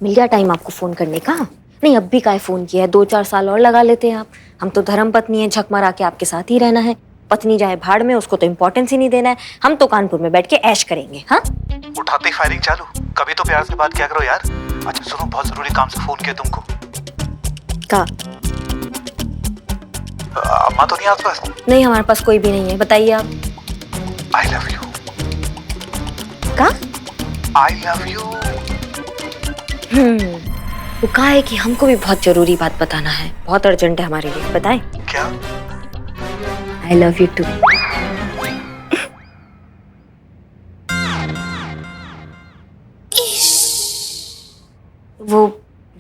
मिल गया टाइम आपको फोन करने का? नहीं अब भी काहे फोन किया है? 2-4 साल और लगा लेते हैं आप। हम तो धर्म पत्नी है, झक मारा के आपके साथ ही रहना है। पत्नी जाए भाड़ में, उसको तो इम्पोर्टेंस ही नहीं देना है। हम तो कानपुर में बैठ के ऐश करेंगे। हाँ उठाते ही फायरिंग चालू। कभी तो प्यार से बात किया करो यार। अच्छा सुनो, बहुत जरूरी काम से फोन किया तुमको। का अम्मा तो नहीं आसपास? नहीं, हमारे पास कोई भी नहीं है। बताइए आप। आई लव यू। का आई लव यू। वो कहा है कि हमको भी बहुत जरूरी बात बताना है, बहुत अर्जेंट है हमारे लिए। बताएं? क्या? I love you too. वो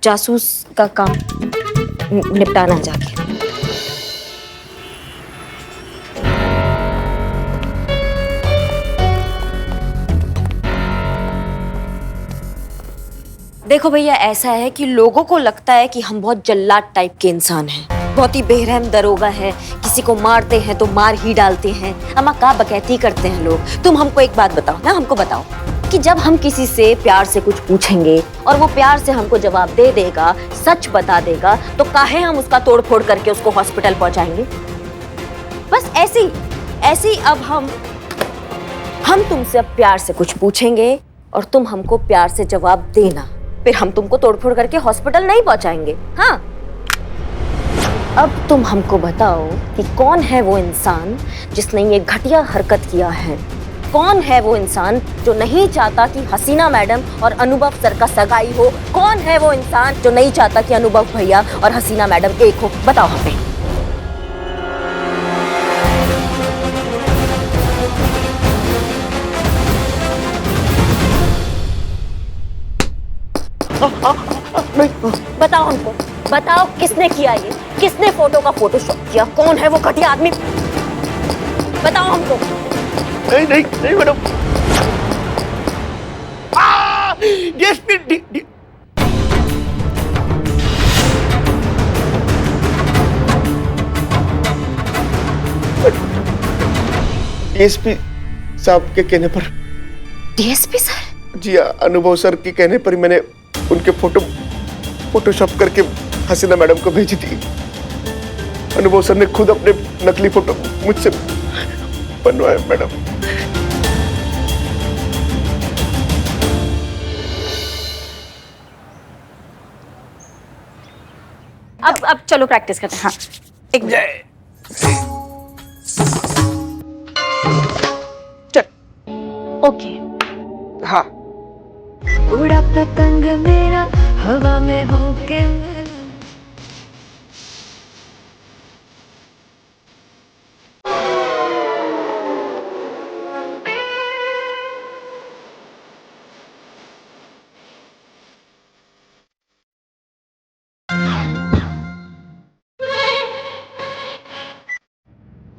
जासूस का काम निपटाना है जाके। देखो भैया, ऐसा है कि लोगों को लगता है कि हम बहुत जल्लाद टाइप के इंसान हैं, बहुत ही बेरहम दरोगा है, किसी को मारते हैं तो मार ही डालते हैं, अम्मा का बकैती करते हैं लोग। तुम हमको एक बात बताओ ना, हमको बताओ कि जब हम किसी से प्यार से कुछ पूछेंगे और वो प्यार से हमको जवाब दे देगा, सच बता देगा, तो काहे हम उसका तोड़ फोड़ करके उसको हॉस्पिटल पहुंचाएंगे? बस ऐसी अब हम तुमसे अब प्यार से कुछ पूछेंगे और तुम हमको प्यार से जवाब देना, फिर हम तुमको तोड़फोड़ करके हॉस्पिटल नहीं पहुंचाएंगे। हाँ, अब तुम हमको बताओ कि कौन है वो इंसान जिसने ये घटिया हरकत किया है? कौन है वो इंसान जो नहीं चाहता कि हसीना मैडम और अनुभव सर का सगाई हो? कौन है वो इंसान जो नहीं चाहता कि अनुभव भैया और हसीना मैडम एक हो? बताओ हमें। बताओ हमको, बताओ किसने किया ये? किसने फोटो का फोटोशॉप किया? कौन है वो घटिया आदमी? बताओ हमको। नहीं नहीं नहीं मैडम। डीएसपी साहब के कहने पर। DSP sir? जी हाँ, अनुभव सर के कहने पर मैंने उनके फोटोशॉप करके हसीना मैडम को भेजी थी। अनुभव सर ने खुद अपने नकली फोटो मुझसे बनवाए मैडम। अब चलो प्रैक्टिस करते हैं। हाँ, एक चल। ओके। हाँ। उड़ा पतंग मेरा हवा में होके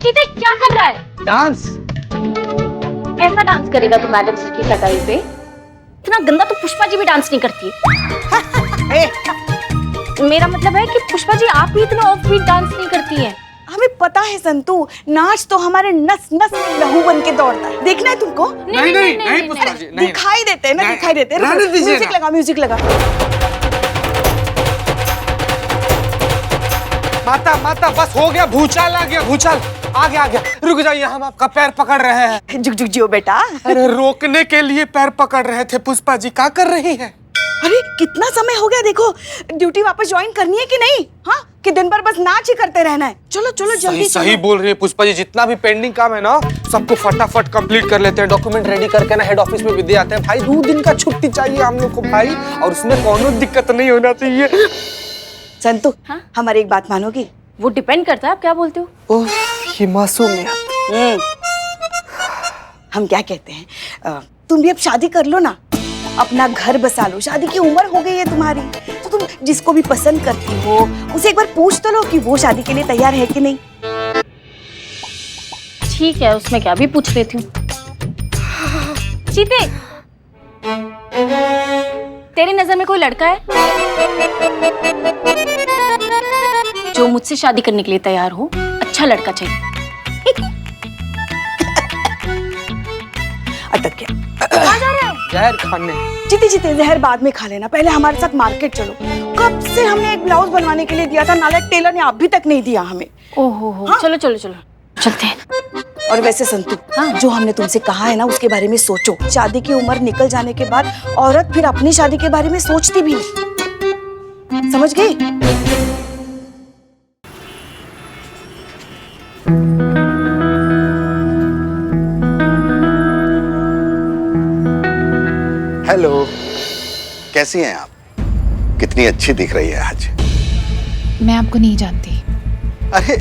चीते क्या कर रहा है? डांस। कैसा डांस करेगा तू मैडम सर की सगाई पे? इतना गंदा तो पुष्पा जी भी डांस नहीं करती है। मेरा मतलब है कि पुष्पा जी आप भी इतना ऑफ बीट डांस नहीं करती हैं। हमें पता है संतू, नाच तो हमारे नस नस में लहू बन के दौड़ता है। देखना है तुमको? नहीं पुष्पा जी, दिखाई देते हैं ना, दिखाई देते हैं। म्यूजिक लगा। माता बस हो गया, भूचाल आ गया, भूचाल आ गया। रुक जाइए, हम आपका पैर पकड़ रहे हैं। जुग जुग जियो बेटा। अरे रोकने के लिए पैर पकड़ रहे थे। पुष्पा जी क्या कर रही है? अरे कितना समय हो गया, देखो ड्यूटी वापस ज्वाइन करनी है कि नहीं? हाँ, कि दिन भर बस नाच ही करते रहना है? चलो चलो जल्दी। सही बोल रही है पुष्पा जी। जितना भी पेंडिंग काम है ना, सबको फटाफट कंप्लीट कर लेते हैं। डॉक्यूमेंट रेडी करके ना हेड ऑफिस में भी दे आते हैं। भाई 2 दिन का छुट्टी चाहिए हम लोग को भाई, और उसमें कोनो दिक्कत नहीं होना चाहिए। संतू, हमारी एक बात मानोगी? वो डिपेंड करता है आप क्या बोलते हो। ओह, ये मासूमियत। हम क्या कहते हैं, तुम भी अब शादी कर लो ना, अपना घर बसा लो। शादी की उम्र हो गई है तुम्हारी, तो तुम जिसको भी पसंद करती हो उसे एक बार पूछ तो लो कि वो शादी के लिए तैयार है कि नहीं। ठीक है, उसमें क्या, भी पूछ लेती हूँ। चीते, तेरी नजर में कोई लड़का है जो मुझसे शादी करने के लिए तैयार हो? अच्छा लड़का चाहिए। अटक गया। कहाँ जा रहा है? जहर खाने। जीते जीते जहर बाद में खा लेना, पहले हमारे साथ मार्केट चलो। कब से हमने एक ब्लाउज बनवाने के लिए दिया था, नालायक टेलर ने अभी तक नहीं दिया हमें। ओहो हाँ? चलो चलो चलो चलते हैं। और वैसे संतु, जो हमने तुमसे कहा है ना उसके बारे में सोचो। शादी की उम्र निकल जाने के बाद औरत फिर अपनी शादी के बारे में सोचती भी नहीं, समझ गई? हेलो, कैसी हैं आप? कितनी अच्छी दिख रही है आज। मैं आपको नहीं जानती। अरे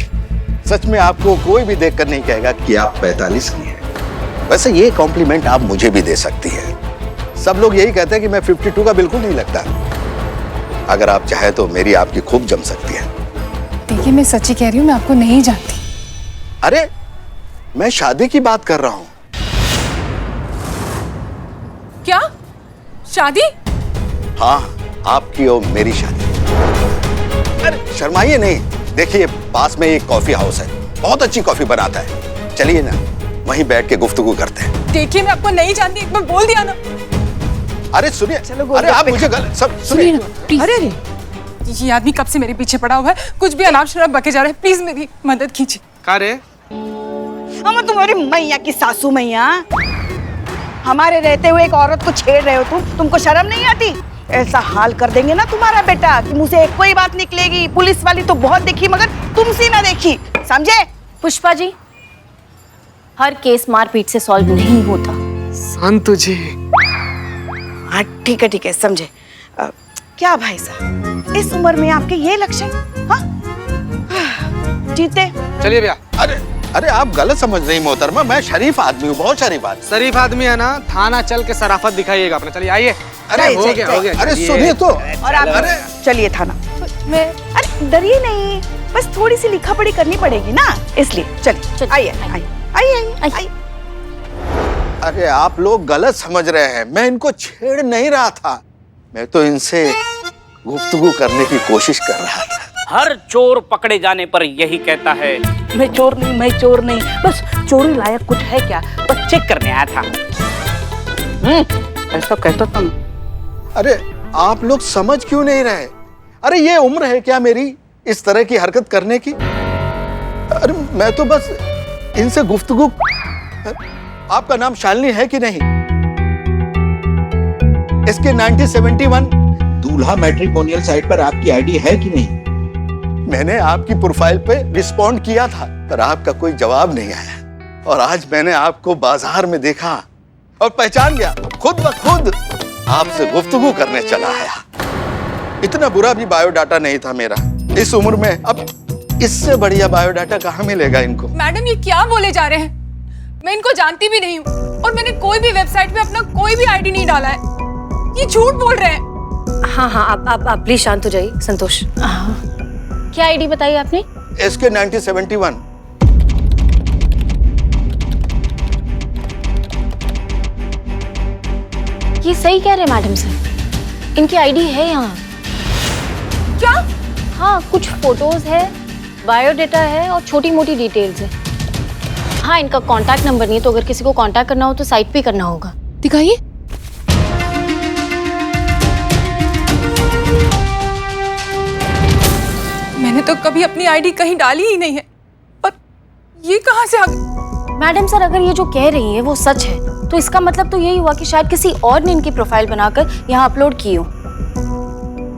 सच में आपको कोई भी देखकर नहीं कहेगा कि आप 45 की हैं। वैसे ये कॉम्प्लीमेंट आप मुझे भी दे सकती हैं। सब लोग यही कहते हैं कि मैं 52 का बिल्कुल नहीं लगता। अगर आप चाहे तो मेरी आपकी खूब जम सकती है। देखिए मैं सच्ची कह रही हूँ, मैं आपको नहीं जानती। अरे मैं शादी की बात कर रहा हूँ। क्या शादी? हाँ, आपकी और मेरी शादी। अरे शर्माइए नहीं, देखिए पास में एक कॉफी हाउस है, बहुत अच्छी कॉफी बनाता है। चलिए ना, वहीं बैठ के गुफ्तगू करते हैं। देखिए मैं आपको नहीं जानती, एक बार बोल दिया ना। अरे सुनिए, अरे आप मुझे गलत सब सुनिए। अरे ये आदमी कब से मेरे पीछे पड़ा हुआ है, कुछ भी अनाप शनाप बके जा रहे हैं। प्लीज मेरी मदद कीजिए। का रे? हम तुम्हारी मैया की सासू मैया, हमारे रहते हुए एक औरत को छेड़ रहे हो तुमको शर्म नहीं आती? ऐसा हाल कर देंगे ना तुम्हारा बेटा कि मुंह से कोई बात निकलेगी। पुलिस वाली तो बहुत देखी मगर तुमसे ना देखी, समझे? पुष्पा जी, हर केस मारपीट से सॉल्व नहीं होता। संतु जी। हाँ ठीक है समझे। क्या भाई साहब, इस उम्र में आपके ये लक्षण? हाँ जीते। चलिए भैया। अरे आप गलत समझ रही मोहतरमा, मैं शरीफ आदमी हूँ, बहुत शरीफ आदमी। शरीफ आदमी है ना, थाना चल के शराफत दिखाइएगा अपना। चलिए आइए। अरे हो गया। अरे सुनिए तो। और आप चलिए थाना। मैं अरे डरिए नहीं, बस थोड़ी सी लिखा पढ़ी करनी पड़ेगी ना, इसलिए चलिए आइए। अरे आप लोग गलत समझ रहे हैं, मैं इनको छेड़ नहीं रहा था, मैं तो इनसे गुफ्तगू करने की कोशिश कर रहा था। हर चोर पकड़े जाने पर यही कहता है, मैं चोर नहीं, बस चोरी लायक कुछ है क्या, बस चेक करने आया था। ऐसा कहता था। अरे आप लोग समझ क्यों नहीं रहे? अरे ये उम्र है क्या मेरी इस तरह की हरकत करने की? अरे मैं तो बस इनसे गुफ्तगू। आपका नाम शालिनी है कि नहीं? इसके 1971 दूल्हा मैट्रिमोनियल साइट पर आपकी आईडी है कि नहीं? मैंने आपकी प्रोफाइल पे रिस्पॉन्ड किया था, पर आपका कोई जवाब नहीं आया। और आज मैंने आपको बाजार में देखा और पहचान गया, खुद ब खुद आपसे गुफ्तगू करने चला आया। इतना बुरा भी बायोडाटा नहीं था मेरा इस उम्र में। अब इससे बढ़िया बायोडाटा कहाँ मिलेगा इनको? मैडम ये क्या बोले जा रहे हैं? मैं इनको जानती भी नहीं हूँ और मैंने कोई भी वेबसाइट पे अपना कोई भी आईडी नहीं डाला है। ये झूठ बोल रहे हैं। हाँ आप प्लीज शांत हो जाइए। संतोष, क्या आईडी बताई आपने? SK 1971। ये सही कह रहे हैं मैडम सर, इनकी आईडी है यहाँ। क्या? हाँ, कुछ फोटोज है, बायोडाटा है और छोटी मोटी डिटेल्स है। हाँ, इनका कांटेक्ट नंबर नहीं है, तो अगर किसी को कांटेक्ट करना हो तो साइट पे करना होगा। दिखाइए। मैंने तो कभी अपनी आईडी कहीं डाली ही नहीं है, और ये कहाँ से आ गई? मैडम सर, अगर ये जो कह रही है वो सच है तो इसका मतलब तो यही हुआ कि शायद किसी और ने इनकी प्रोफाइल बनाकर यहाँ अपलोड की हो।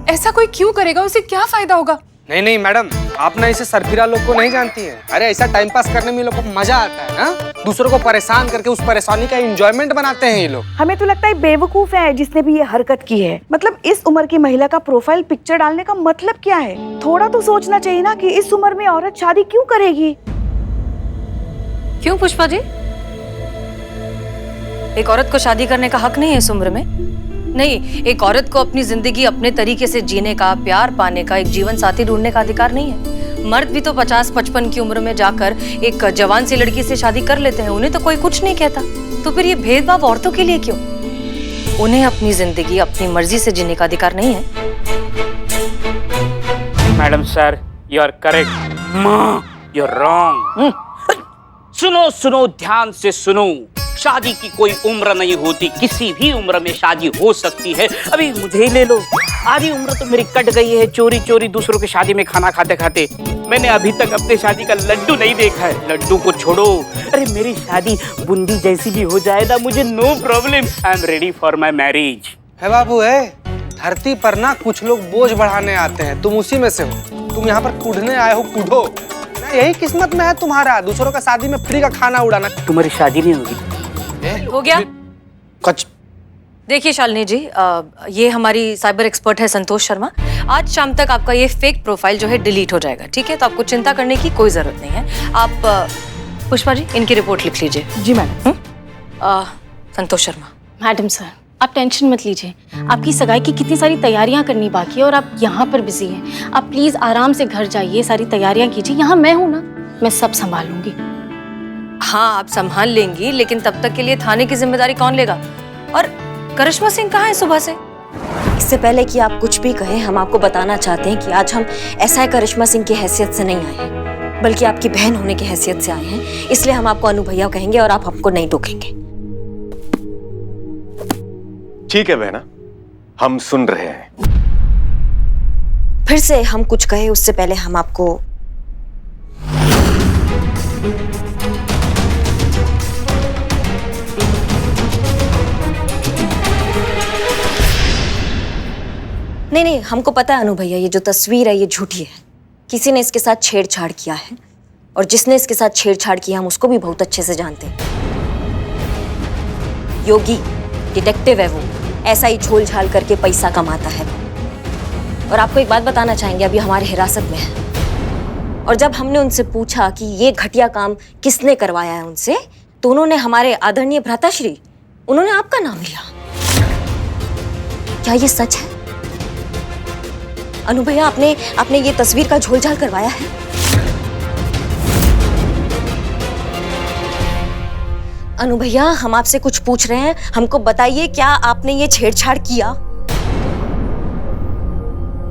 ऐसा कोई क्यों करेगा? उसे क्या फायदा होगा? नहीं मैडम, आप ना इसे सरफिरा लोग को नहीं जानती हैं। अरे ऐसा टाइम पास करने में लोग को मजा आता है ना, दूसरों को परेशान करके उस परेशानी का एंजॉयमेंट बनाते हैं ये लोग। हमें तो लगता है बेवकूफ है जिसने भी ये हरकत की है। मतलब इस उम्र की महिला का प्रोफाइल पिक्चर डालने का मतलब क्या है? थोड़ा तो सोचना चाहिए ना कि इस उम्र में औरत शादी क्यों करेगी। क्यों पुष्पा जी? एक औरत को शादी करने का हक नहीं है इस उम्र में? नहीं, एक औरत को अपनी जिंदगी अपने तरीके से जीने का, प्यार पाने का, एक जीवन साथी ढूंढने का अधिकार नहीं है। मर्द भी तो 50-55 की उम्र में जाकर एक जवान सी लड़की से शादी कर लेते हैं, उन्हें तो कोई कुछ नहीं कहता। तो फिर ये भेदभाव औरतों के लिए क्यों? उन्हें अपनी जिंदगी अपनी मर्जी से जीने का अधिकार नहीं है? Madam sir, you are correct, you are wrong. सुनो ध्यान से सुनो। शादी की कोई उम्र नहीं होती, किसी भी उम्र में शादी हो सकती है। अभी मुझे ही ले लो, आधी उम्र तो मेरी कट गई है चोरी चोरी दूसरों की शादी में खाना खाते खाते। मैंने अभी तक अपने शादी का लड्डू नहीं देखा है। लड्डू को छोड़ो, अरे मेरी शादी बूंदी जैसी भी हो जाए ना, मुझे no problem. I am ready for my marriage. है बाबू है, धरती पर ना कुछ लोग बोझ बढ़ाने आते हैं, तुम उसी में से हो। तुम यहाँ पर कूदने आए हो, कूदो। यही किस्मत में है तुम्हारा, दूसरों का शादी में फ्री का खाना उड़ाना। तुम्हारी शादी नहीं होगी। हो गया? कुछ देखिए शालिनी जी, ये हमारी साइबर एक्सपर्ट है संतोष शर्मा। आज शाम तक आपका ये फेक प्रोफाइल जो है डिलीट हो जाएगा, ठीक है? तो आपको चिंता करने की कोई जरूरत नहीं है। आप पुष्पा जी इनकी रिपोर्ट लिख लीजिए। जी madam. Santosh Sharma. Madam sir, आप टेंशन मत लीजिए। आपकी सगाई की कितनी सारी तैयारियां करनी बाकी है और आप यहाँ पर बिजी हैं। आप प्लीज आराम से घर जाइए, सारी तैयारियां कीजिए। यहाँ मैं हूँ ना, मैं सब संभालूंगी। हाँ, आप संभाल लेंगी, लेकिन तब तक के लिए थाने की जिम्मेदारी कौन लेगा? और करिश्मा सिंह कहाँ है सुबह से? इससे पहले कि आप कुछ भी कहें, हम आपको बताना चाहते हैं कि आज हम ऐसा करिश्मा सिंह की हैसियत से नहीं आए हैं, बल्कि आपकी बहन होने की हैसियत से आए हैं। इसलिए हम आपको अनु भैया कहेंगे और आप हमको नहीं टोकेंगे। ठीक है बहना, हम सुन रहे हैं। फिर से हम कुछ कहे उससे पहले हम आपको नहीं, हमको पता है अनु भैया, ये जो तस्वीर है ये झूठी है। किसी ने इसके साथ छेड़छाड़ किया है, और जिसने इसके साथ छेड़छाड़ किया हम उसको भी बहुत अच्छे से जानते हैं। योगी डिटेक्टिव है वो, ऐसा ही झोल झाल करके पैसा कमाता है। और आपको एक बात बताना चाहेंगे, अभी हमारे हिरासत में है। और जब हमने उनसे पूछा कि ये घटिया काम किसने करवाया है उनसे, तो उन्होंने हमारे आदरणीय भ्राताश्री, उन्होंने आपका नाम लिया। क्या ये सच है अनु भैया? आपने ये तस्वीर का झोलझाल करवाया है? अनु भैया, हम आपसे कुछ पूछ रहे हैं, हमको बताइए, क्या आपने ये छेड़छाड़ किया?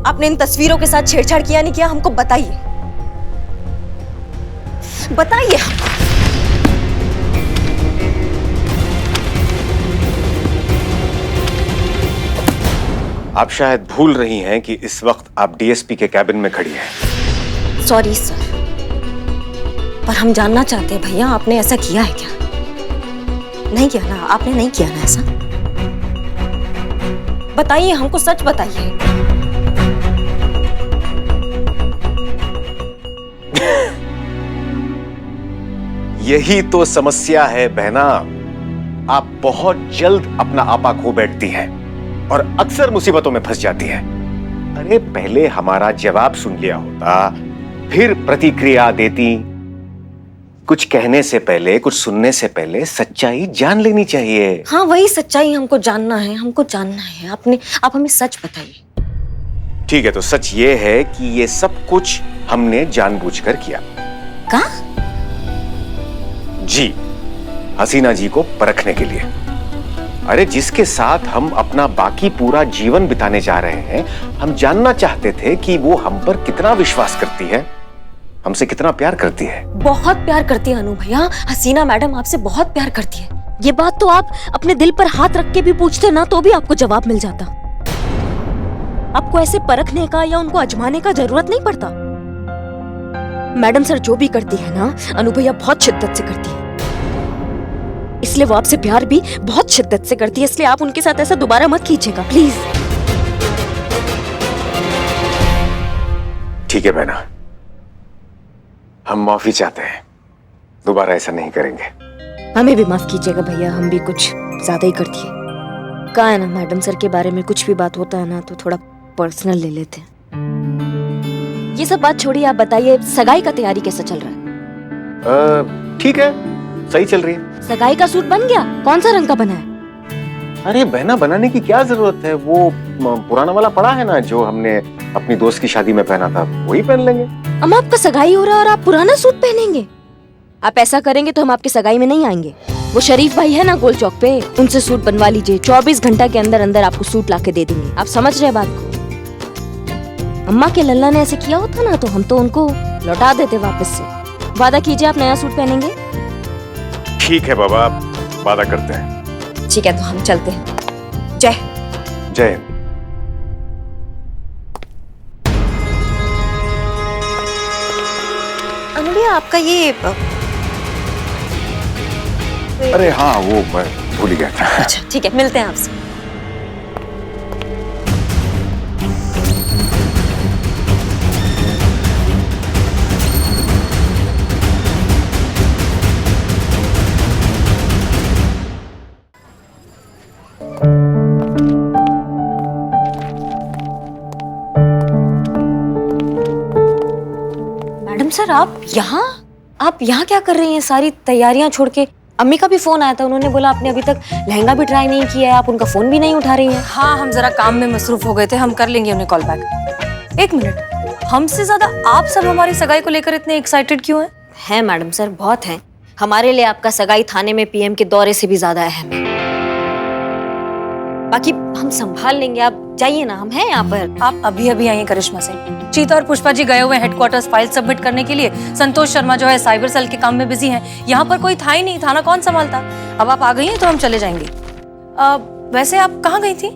आपने इन तस्वीरों के साथ छेड़छाड़ किया नहीं किया? हमको बताइए, बताइए। आप शायद भूल रही हैं कि इस वक्त आप डीएसपी के कैबिन में खड़ी हैं। सॉरी सर, पर हम जानना चाहते हैं भैया, आपने ऐसा किया है क्या? नहीं किया ना? आपने नहीं किया ना ऐसा? बताइए, हमको सच बताइए। यही तो समस्या है बहना, आप बहुत जल्द अपना आपा खो बैठती हैं और अक्सर मुसीबतों में फंस जाती हैं। अरे पहले हमारा जवाब सुन लिया होता, फिर प्रतिक्रिया देती। कुछ कहने से पहले, कुछ सुनने से पहले सच्चाई जान लेनी चाहिए। हाँ, वही सच्चाई हमको जानना है, हमको जानना है। आप हमें सच बताइए। ठीक है, तो सच ये है कि ये सब कुछ हमने जानबूझकर किया। क्या? जी, हसीना जी को परखने के लिए। अरे जिसके साथ हम अपना बाकी पूरा जीवन बिताने जा रहे हैं, हम जानना चाहते थे कि वो हम पर कितना विश्वास करती है, हमसे कितना प्यार करती है। बहुत प्यार करती है अनु भैया, हसीना मैडम आपसे बहुत प्यार करती है। ये बात तो आप अपने दिल पर हाथ रख के भी पूछते ना, तो भी आपको जवाब मिल जाता। आपको ऐसे परखने का या उनको आजमाने का जरूरत नहीं पड़ता। मैडम सर जो भी करती है ना, अनु भैया बहुत शिद्दत से करती है, इसलिए वो आपसे प्यार भी बहुत शिद्दत से करती है। इसलिए आप उनके साथ ऐसा दोबारा मत कीजिएगा प्लीज। ठीक है बहना, हम माफी चाहते हैं, दोबारा ऐसा नहीं करेंगे। हमें भी माफ कीजिएगा भैया, हम भी कुछ ज्यादा ही कर दिए। कहा है ना, मैडम सर के बारे में कुछ भी बात होता है ना तो थोड़ा पर्सनल ले लेते हैं। ये सब बात छोड़िए, आप बताइए सगाई का तैयारी कैसा चल रहा है? ठीक है, सही चल रही है। सगाई का सूट बन गया? कौन सा रंग का बना है? अरे बहना, बनाने की क्या जरूरत है, वो पुराना वाला पड़ा है ना जो हमने अपनी दोस्त की शादी में पहना था, वही पहन लेंगे। अम्मा, आपका सगाई हो रहा है और आप पुराना सूट पहनेंगे? आप ऐसा करेंगे तो हम आपकी सगाई में नहीं आएंगे। वो शरीफ भाई है ना गोल चौक पे, उनसे सूट बनवा लीजिए। 24 घंटा के अंदर अंदर आपको सूट लाके दे देंगे। आप समझ रहे बात को? अम्मा के लल्ला ने ऐसे किया होता ना तो हम तो उनको लौटा देते वापस से। वादा कीजिए आप नया सूट पहनेंगे। ठीक है बाबा, वादा करते हैं। ठीक है, तो हम चलते हैं। जय जय हिंद। अनुलिया, आपका ये अरे हाँ, वो मैं भूल ही गया था। अच्छा ठीक है, मिलते हैं आपसे। मैडम सर, आप यहाँ क्या कर रही हैं? सारी तैयारियां छोड़ के। अम्मी का भी फोन आया था, उन्होंने बोला आपने अभी तक लहंगा भी ट्राई नहीं किया है, आप उनका फोन भी नहीं उठा रही हैं। हाँ, हम जरा काम में मसरूफ हो गए थे, हम कर लेंगे उन्हें कॉल बैक। एक मिनट, हमसे ज्यादा आप सब हमारी सगाई को लेकर इतने एक्साइटेड क्यों हैं? हैं मैडम सर, बहुत हैं। हमारे लिए आपका सगाई थाने में पीएम के दौरे से भी ज्यादा अहम है। बाकी हम संभाल लेंगे, आप जाइए ना, हम हैं यहाँ पर। आप अभी अभी आई हैं करिश्मा से। चीता और पुष्पा जी गए हुए हेडक्वार्टर्स फाइल सबमिट करने के लिए। संतोष शर्मा जो है साइबर सेल के काम में बिजी हैं। यहाँ पर कोई था ही नहीं, थाना कौन संभालता। अब आप आ गई हैं तो हम चले जाएंगे। वैसे आप कहाँ गई थी?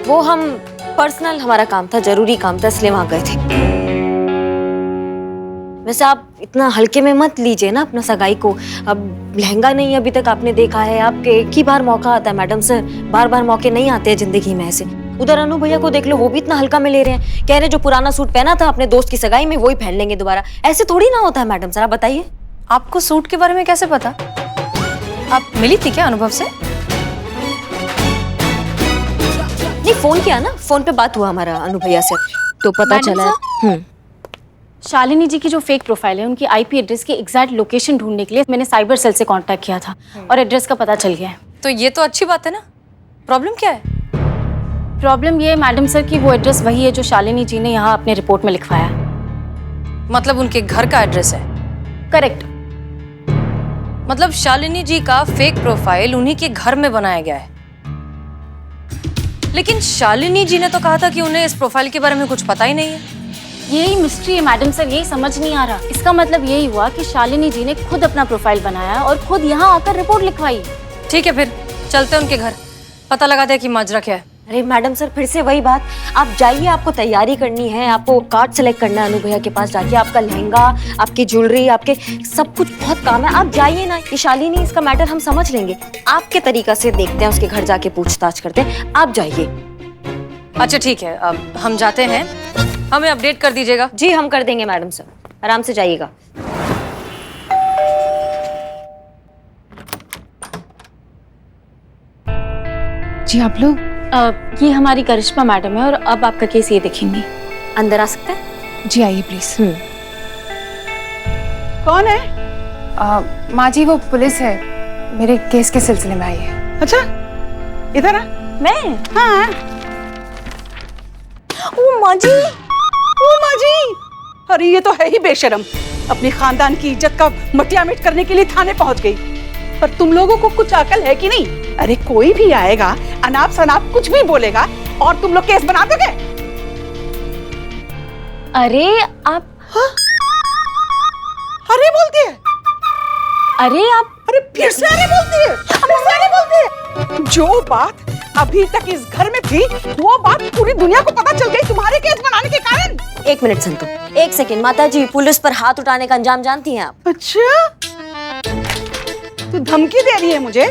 वो हम पर्सनल, हमारा काम था, जरूरी काम था, इसलिए वहां गए थे। वैसे आप इतना हल्के में मत लीजिए ना अपना सगाई को। अब लहंगा नहीं अभी तक आपने देखा है, आपके एक ही बार मौका आता है मैडम सर, बार बार मौके नहीं आते हैं जिंदगी में ऐसे। उधर अनु भैया को देख लो, वो भी इतना हल्का में ले रहे हैं, कह रहे जो पुराना सूट पहना था अपने दोस्त की सगाई में वही पहन लेंगे दोबारा। ऐसे थोड़ी ना होता है मैडम सर, आप बताइए। आपको सूट के बारे में कैसे पता? आप मिली थी क्या अनुभव से? नहीं, फोन किया ना, फोन पे बात हुआ हमारा अनु भैया से, तो पता चला। शालिनी जी की जो फेक प्रोफाइल है, उनकी आईपी एड्रेस की एग्जैक्ट लोकेशन ढूंढने के लिए मैंने साइबर सेल से कांटेक्ट किया था और एड्रेस का पता चल गया है। तो ये तो अच्छी बात है ना। प्रॉब्लम क्या है? प्रॉब्लम ये है मैडम सर कि वो एड्रेस वही है जो शालिनी जी ने यहाँ अपने रिपोर्ट में लिखवाया। मतलब उनके घर का एड्रेस है? करेक्ट। मतलब शालिनी जी का फेक प्रोफाइल उन्हीं के घर में बनाया गया है। लेकिन शालिनी जी ने तो कहा था कि उन्हें इस प्रोफाइल के बारे में कुछ पता ही नहीं है। यही मिस्ट्री है मैडम सर, यही समझ नहीं आ रहा। इसका मतलब यही हुआ कि शालिनी जी ने खुद अपना प्रोफाइल बनाया और खुद यहाँ आकर रिपोर्ट लिखवाई। ठीक है, फिर चलते हैं उनके घर, पता लगाते हैं कि माजरा क्या है। अरे मैडम सर, फिर से वही बात। आप जाइए, आपको तैयारी करनी है, आपको कार्ड सेलेक्ट करना है अनु भैया के पास जाके, आपका लहंगा, आपकी ज्वेलरी, आपके सब कुछ बहुत काम है। आप जाइए ना, ये शालिनी, इसका मैटर हम समझ लेंगे, आपके तरीका से देखते हैं, उसके घर जाके पूछताछ करते हैं। आप जाइए। अच्छा ठीक है, अब हम जाते हैं, हमें अपडेट कर दीजिएगा। जी हम कर देंगे मैडम सर, आराम से जाइएगा। जी आप लोग? ये हमारी करिश्मा मैडम है और अब आपका केस ये देखेंगी। अंदर आ सकते हैं? जी आइए प्लीज। कौन है? माँ जी वो पुलिस है, मेरे केस के सिलसिले में आई है। अच्छा, इधर आ। मैं? हाँ। ओ माँ जी, ओ माँ जी, अरे ये तो है ही बेशरम, अपने खानदान की इज्जत का मटिया मिट करने के लिए थाने पहुंच गई। पर तुम लोगों को कुछ अकल है कि नहीं? अरे कोई भी आएगा, अनाप शनाप कुछ भी बोलेगा और तुम लोग केस बना दोगे। अरे आप अरे बोलती है, अरे आप, अरे फिर से अरे बोलती है, फिर से अरे बोलती है। जो बात अभी तक इस घर में थी, वो बात पूरी दुनिया को पता चल गई तुम्हारे केस बनाने के कारण। एक मिनट संतु, एक सेकंड। माता जी, पुलिस पर हाथ उठाने का अंजाम जानती हैं आप? अच्छा, तू धमकी दे रही है मुझे?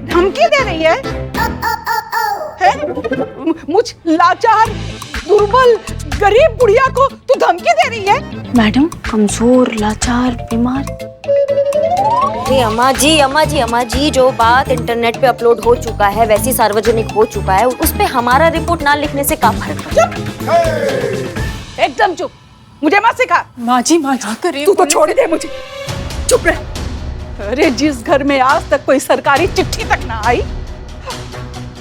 धमकी दे रही है? मुझ लाचार, दुर्बल, गरीब बुढ़िया को तू धमकी दे रही है? मैडम, कमजोर, लाचार, बीमार। अरे अम्मा जी, जो बात इंटरनेट पे अपलोड हो चुका है, वैसी सार्वजनिक हो चुका है, उस पे हमारा रिपोर्ट ना लिखने से क्या फर्क पड़ता? एकदम चुप, मुझे मत सिखा। माँ जी करिए। तू तो छोड़ दे मुझे, चुप रह। अरे जिस घर में आज तक कोई सरकारी चिट्ठी तक ना आई,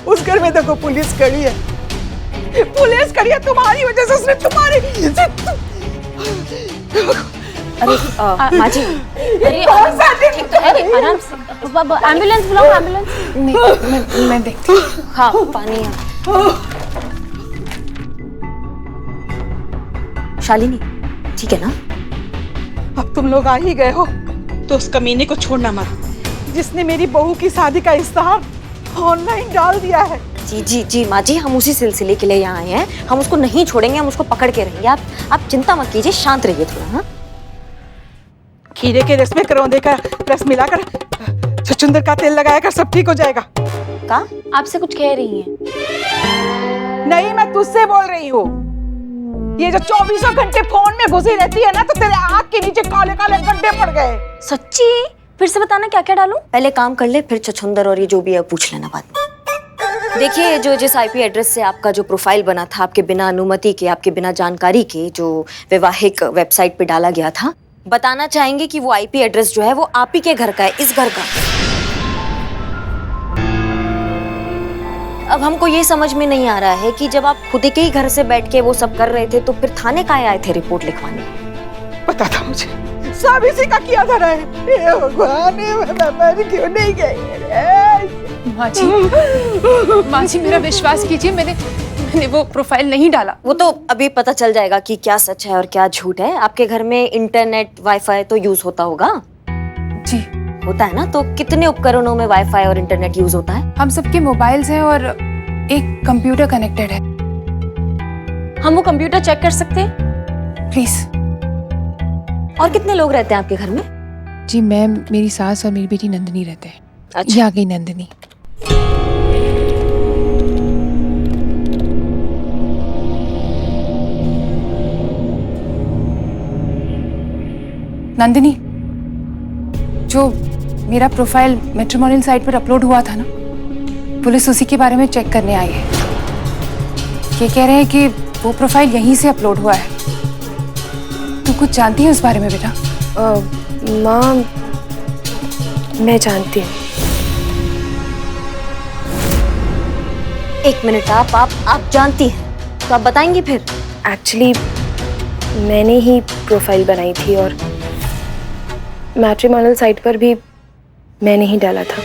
उस घर में देखो पुलिस खड़ी है, पुलिस खड़ी है तुम्हारी वजह से, सिर्फ तुम्हारी। अरे माँ जी, अरे आराम से, एम्बुलेंस बुलाओ, एम्बुलेंस। मैं देखती हूँ। हाँ पानी है। शालिनी ठीक है ना? अब तुम लोग आ ही गए हो, तो उस कमीने को छोड़ना मत, जिसने मेरी बहू की शादी का इश्तेहार ऑनलाइन डाल दिया है। जी जी जी माँ जी, हम उसी सिलसिले के लिए यहाँ आए हैं। हम उसको नहीं छोड़ेंगे, हम उसको पकड़ के रहेंगे। आप चिंता मत कीजिए, शांत रहिए थोड़ा। हाँ, खीरे के रस में करौंदे का रस मिलाकर छछूंदर का तेल लगाकर सब ठीक हो जाएगा। का आपसे कुछ कह रही हैं? नहीं, मैं तुझसे बोल रही हूँ। ये जो 24 घंटे फोन में घुसी रहती है ना, तो तेरे आँख के नीचे काले काले गड्ढे पड़ गए। सच्ची? फिर से बताना क्या क्या डालूं? पहले काम कर ले, फिर छछूंदर और ये जो भी है पूछ लेना बाद में। देखिए, जो जिस आईपी एड्रेस से आपका जो प्रोफाइल बना था, आपके बिना अनुमति के, आपके बिना जानकारी के, जो वैवाहिक वेबसाइट पे डाला गया था, बताना चाहेंगे कि वो आईपी एड्रेस जो है वो आप ही के घर का है, इस घर का। अब हमको ये समझ में नहीं आ रहा है कि जब आप खुद के ही घर से बैठ के वो सब कर रहे थे, तो फिर थाने काहे आए थे रिपोर्ट लिखवाने? पता था मुझे, सब इसी का किया था। हे भगवान, मैं क्यों नहीं गई? माँ जी मेरा विश्वास कीजिए, मैंने वो प्रोफाइल नहीं डाला। वो तो अभी पता चल जाएगा कि क्या सच है और क्या झूठ है। आपके घर में इंटरनेट वाईफाई तो यूज होता होगा? जी होता है ना। तो कितने उपकरणों में वाईफाई और इंटरनेट यूज होता है? हम सबके मोबाइल्स हैं और एक कंप्यूटर कनेक्टेड है। हम वो कंप्यूटर चेक कर सकते हैं? प्लीज। और कितने लोग रहते हैं आपके घर में? जी मैं, मेरी सास और मेरी बेटी नंदिनी रहते हैं। अच्छा। ये आ गई नंदिनी। नंदिनी, जो मेरा प्रोफाइल मैट्रिमोनियल साइट पर अपलोड हुआ था ना, पुलिस उसी के बारे में चेक करने आई है। ये कह रहे हैं कि वो प्रोफाइल यहीं से अपलोड हुआ है। तू कुछ जानती है उस बारे में बेटा? माँ, मैं जानती हूँ। एक मिनट, आप जानती हैं तो आप बताएंगी फिर? एक्चुअली मैंने ही प्रोफाइल बनाई थी और मैट्रिमोनियल साइट पर भी मैंने ही डाला था।